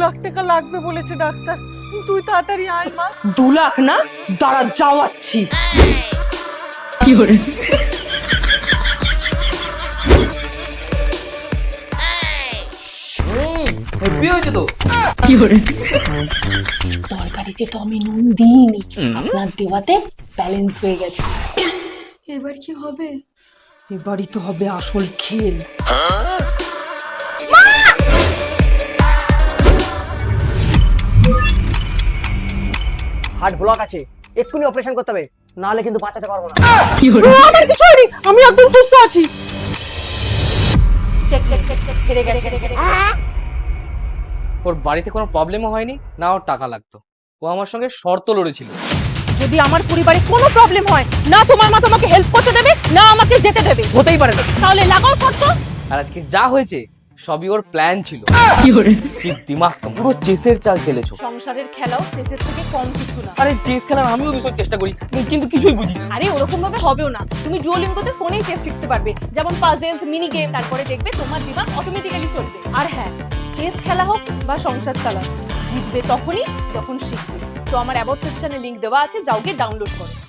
লাখ টাকা লাগবে বলেছে ডাক্তার, তুই তাড়াতাড়ি আয় মা। 2 লাখ না, দাঁড়া যাওয়াচ্ছি। কি হরে হেভি হয়েছে তো। কি হরে তরকারিতে তো আমি নুন দিইনি, আপনার দেওয়াতে ব্যালেন্স হয়ে গেছে। এবার কি হবে? এবারই তো হবে আসল খেল। হার্ট ব্লক আছে, এক্ষুনি অপারেশন করতে হবে, নাহলে কিন্তু বাঁচাতে পারবো না। কি হরে আমার কিছু হয়নি, আমি একদম সুস্থ আছি। চেক চেক চেক চেক হেরে গেছে। ওর বাড়িতে কোনো প্রবলেমও হয়নি না, ওর টাকা লাগতো। ও আমার সঙ্গে শর্ত লড়েছিল। যদি আমার পরিবারে কোনো প্রবলেম হয়, না তোমার মা তোমাকে হেল্প করতে দেবে, না আমাকে যেতে দেবে। হতেই পারে না। তাহলে লাগাও শর্ত। আর আজকে যা হয়েছে সবই ওর প্ল্যান ছিল। কি হরে কি দিমাগ তো, পুরো চেসের চাল চেলেছো। সংসারের খেলাও চেসের থেকে কম কিছু না। আরে চেস খেলার আমিও ভীষণ চেষ্টা করি, কিন্তু কিছুই বুঝি না। আরে ওরকম ভাবে হবেও না, তুমি ডুওলিঙ্গোতে ফোনেই চেস শিখতে পারবে, যেমন পাজলস, মিনি গেম, তারপরে দেখবে তোমার দিমাগ অটোমেটিক্যালি চলবে। আর হ্যাঁ, চেস খেলা হোক বা সংসার চালা, জিতবে তখনই যখন শিখবে। তো আমার অ্যাবাউট সেকশনে লিংক দেওয়া আছে, যাও গিয়ে ডাউনলোড করো।